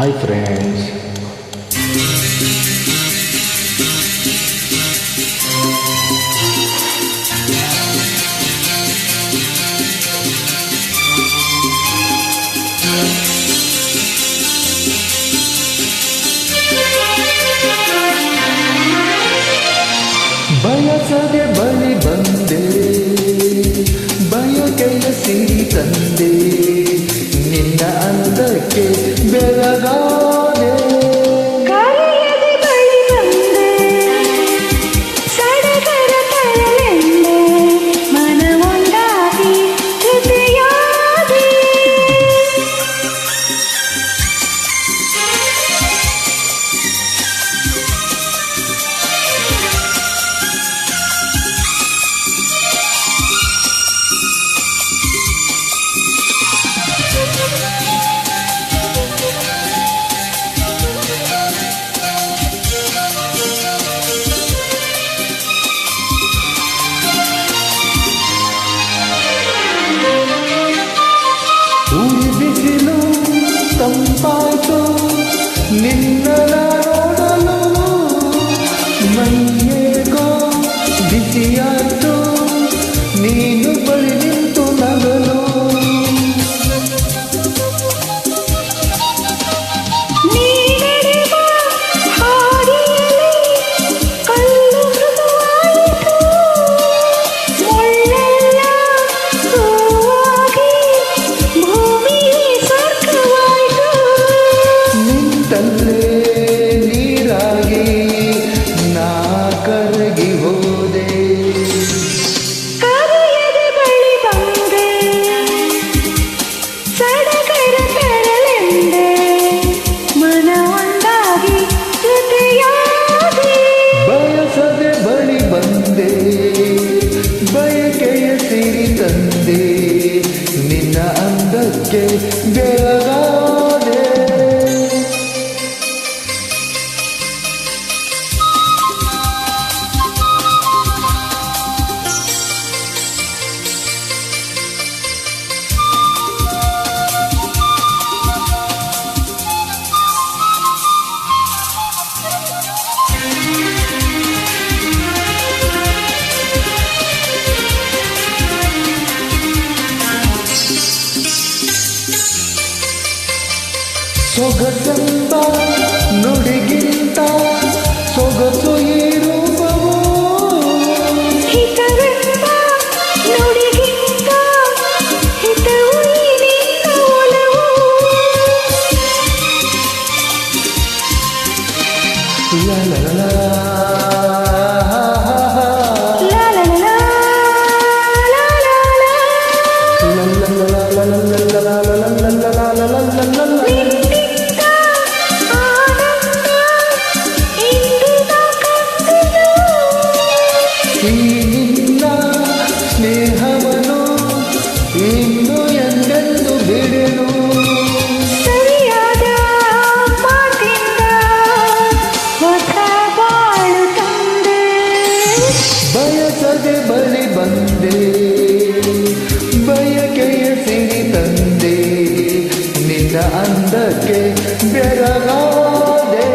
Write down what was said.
Hi friends. ಬಯಸದೆ ಬಳಿ ಬಂದೆ, ಬಯಕೆಯ ಸಿರಿ ತಂದೆ, ನಿನ್ನ ಅಂದಕ್ಕೆ ಬೆರಗಾದೆ. ಕರೆಯದೆ ಬಳಿ ಬಂದೆ, ಸಡಗರ ತರಲೆಂದೆ, ಮನವೊಂದಾಗಿ ಜೊತೆಯಾದೆ. ಉರಿ ಬಿಸಿಲು ತಂಪಾಯ್ತು ನಿನ್ನ ನೋಡಲು, ಮೈಯೇಗೋ ಬಿಸಿಯಾಯ್ತು ನೀನು ಬಳಿ ನಿಂತು ನಗಲು. ನೀನೆಡೆವ ಹಾದಿಯಲ್ಲಿ ಕಲ್ಲು ಮೃದುವಾಯಿತು, ಮುಳ್ಳೆಲ್ಲ ಹೂವಾಗಿ ಭೂಮಿಯೇ ಸ್ವರ್ಗವಾಯಿತು. ನಿಂತಲ್ಲೇ ನೀರಾಗಿ ನಾ ಕರಗಿ ಹೋದೆ. ಕರೆಯದೆ ಬಳಿ ಬಂದೆ, ಸಡಗರ ತರಲೆಂದೆ, ಮನ ಒಂದಾಗಿ ಜೊತೆಯಾದೆ. ಬಯಸದೆ ಬಳಿ ಬಂದೆ, ಬಯಕೆಯ ಸಿರಿ ತಂದೆ, ನಿನ್ನ ಅಂದಕ್ಕೆ ಬೆರಗಾದೆ. ಸೊಗಸೆಂಬ ನುಡಿಗಿಂತ ಸೊಗಸು ಈ ರೂಪವು, ಹಿತವೆಂಬ ನುಡಿಗಿಂತ ಹಿತವು ಈ ನಿನ್ನ ಒಲವು. ಲಾ ಲಾ ಲಾ ಲಾ ಲಾ ಲಾ ಲಾ ಲಾ ಲಾ. ನಿನ್ನಿಂದ ಆನಂದ ಇಂದಿನ ಕಂಡೆನು. ಈ ನಿನ್ನ ಸ್ನೇಹವನ್ನು ಇನ್ನು ಎಂದೆಂದು ಬಿಡೆನು. ಸರಿಯಾದ ಮಾತಿಂದ ಹೊಸ ಬಾಳು ತಂದೆ, ಬಯಸದೆ ಬಳಿ ಬಂದೆ, ಬಯಕೆಯ ಸಿರಿ ತಂದೆ, ನಿನ್ನ ಅಂದಕ್ಕೆ ಬೆರಗಾದೆ.